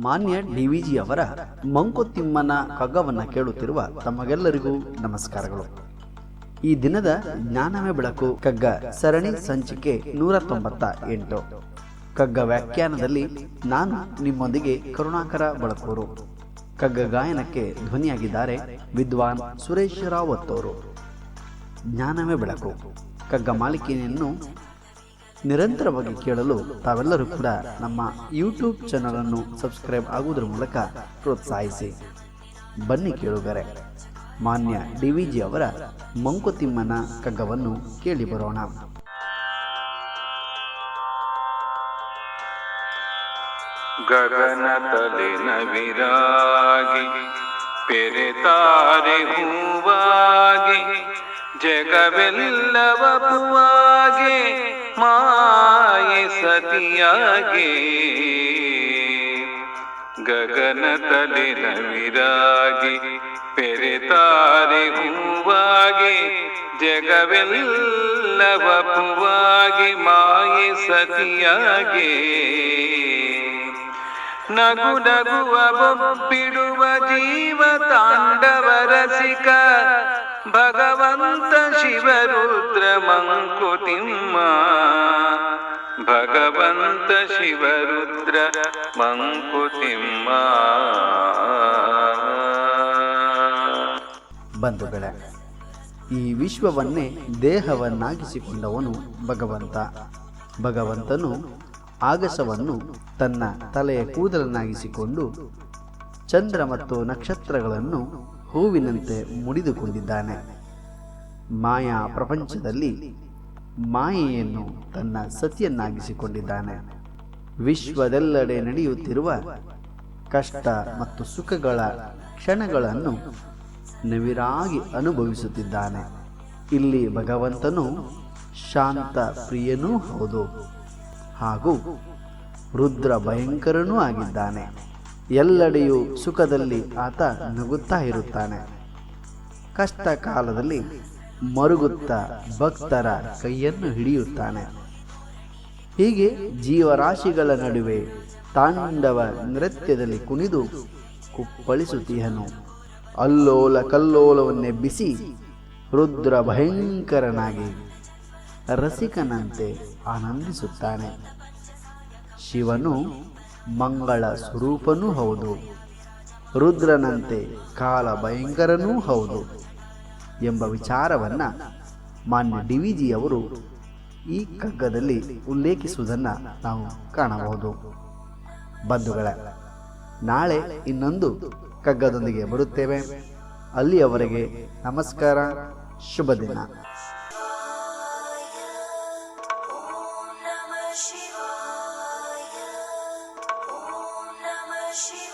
ಮಾನ್ಯ ಡಿವಿಜಿ ಅವರ ಮಂಕುತಿಮ್ಮನ ಕಗ್ಗವನ್ನು ಕೇಳುತ್ತಿರುವ ತಮಗೆಲ್ಲರಿಗೂ ನಮಸ್ಕಾರಗಳು. ಈ ದಿನದ ಜ್ಞಾನವೇ ಬೆಳಕು ಕಗ್ಗ ಸರಣಿ ಸಂಚಿಕೆ 198. ಕಗ್ಗ ವ್ಯಾಖ್ಯಾನದಲ್ಲಿ ನಾನು ನಿಮ್ಮೊಂದಿಗೆ ಕರುಣಾಕರ ಬಳಕೂರು. ಕಗ್ಗ ಗಾಯನಕ್ಕೆ ಧ್ವನಿಯಾಗಿದ್ದಾರೆ ವಿದ್ವಾನ್ ಸುರೇಶ್ ರಾವತ್ ಅವರು. ಜ್ಞಾನವೇ ಬೆಳಕು ಕಗ್ಗ ಮಾಲಿಕೆಯನ್ನು ನಿರಂತರವಾಗಿ ಕೇಳಲು ತಾವೆಲ್ಲರೂ ಕೂಡ ನಮ್ಮ ಯೂಟ್ಯೂಬ್ ಚಾನಲ್ ಅನ್ನು ಸಬ್ಸ್ಕ್ರೈಬ್ ಆಗುವುದರ ಮೂಲಕ ಪ್ರೋತ್ಸಾಹಿಸಿ. ಬನ್ನಿ ಕೇಳುಗರೆ, ಮಾನ್ಯ ಡಿವಿಜಿ ಅವರ ಮಂಕುತಿಮ್ಮನ ಕಗ್ಗವನ್ನು ಕೇಳಿ ಬರೋಣ. ಗಗನ ತಲೆನ ವಿರಾಗಿ ಪೆರೆತಾರೆ ಹೂವಾಗಿ, ಜಗವೆಲ್ಲವ ಪೂವಾಗಿ ಮಾಯೆ ಸತಿಯಾಗೆ. ಗಗನ ತಲೆನ ವಿರಾಗಿ ಪೆರೆತಾರೆ ಹೂವಾಗಿ, ಜಗವೆಲ್ಲವ ಪೂವಾಗಿ ಮಾಯೆ ಸತಿಯಾಗೆ. ನಗು ನಗುವ ಬೊಬ್ಬಿಡುವ ಜೀವ ತಾಂಡವ ರಸಿಕ, ಭಗವಂತ ಶಿವರುದ್ರ ಮಂಕುತಿಮ್ಮ. ಭಗವಂತ ಶಿವರುದ್ರ ಮಂಕುತಿಮ್ಮ. ಬಂಧುಗಳೇ, ಈ ವಿಶ್ವವನ್ನೇ ದೇಹವನ್ನಾಗಿಸಿಕೊಂಡವನು ಭಗವಂತ. ಭಗವಂತನು ಆಗಸವನ್ನು ತನ್ನ ತಲೆಯ ಕೂದಲನ್ನಾಗಿಸಿಕೊಂಡು ಚಂದ್ರ ಮತ್ತು ನಕ್ಷತ್ರಗಳನ್ನು ಹೂವಿನಂತೆ ಮುಡಿದುಕೊಂಡಿದ್ದಾನೆ. ಮಾಯಾ ಪ್ರಪಂಚದಲ್ಲಿ ಮಾಯೆಯನ್ನು ತನ್ನ ಸತಿಯನ್ನಾಗಿಸಿಕೊಂಡಿದ್ದಾನೆ. ವಿಶ್ವದೆಲ್ಲೆಡೆ ನಡೆಯುತ್ತಿರುವ ಕಷ್ಟ ಮತ್ತು ಸುಖಗಳ ಕ್ಷಣಗಳನ್ನು ನವಿರಾಗಿ ಅನುಭವಿಸುತ್ತಿದ್ದಾನೆ. ಇಲ್ಲಿ ಭಗವಂತನು ಶಾಂತ ಪ್ರಿಯನೂ ಹೌದು, ಹಾಗೂ ರುದ್ರ ಭಯಂಕರನೂ ಆಗಿದ್ದಾನೆ. ಎಲ್ಲೆಡೆಯೂ ಸುಖದಲ್ಲಿ ಆತ ನಗುತ್ತಾ ಇರುತ್ತಾನೆ. ಕಷ್ಟ ಕಾಲದಲ್ಲಿ ಮರುಗುತ್ತಾ ಭಕ್ತರ ಕೈಯನ್ನು ಹಿಡಿಯುತ್ತಾನೆ. ಹೀಗೆ ಜೀವರಾಶಿಗಳ ನಡುವೆ ತಾಂಡವ ನೃತ್ಯದಲ್ಲಿ ಕುಣಿದು ಕುಪ್ಪಳಿಸುತ್ತೀಹನು. ಅಲ್ಲೋಲ ಕಲ್ಲೋಲವನ್ನೆಬ್ಬಿಸಿ ರುದ್ರ ಭಯಂಕರನಾಗಿ ರಸಿಕನಂತೆ ಆನಂದಿಸುತ್ತಾನೆ. ಶಿವನು ಮಂಗಳ ಸ್ವರೂಪನೂ ಹೌದು, ರುದ್ರನಂತೆ ಕಾಲ ಭಯಂಕರನೂ ಹೌದು ಎಂಬ ವಿಚಾರವನ್ನು ಮಾನ್ಯ ಡಿವಿಜಿ ಅವರು ಈ ಕಗ್ಗದಲ್ಲಿ ಉಲ್ಲೇಖಿಸುವುದನ್ನು ನಾವು ಕಾಣಬಹುದು. ಬಂಧುಗಳೇ, ನಾಳೆ ಇನ್ನೊಂದು ಕಗ್ಗದೊಂದಿಗೆ ಬರುತ್ತೇವೆ. ಅಲ್ಲಿಯವರೆಗೆ ನಮಸ್ಕಾರ, ಶುಭ ದಿನ. Shiva, Om Namah Shivaya.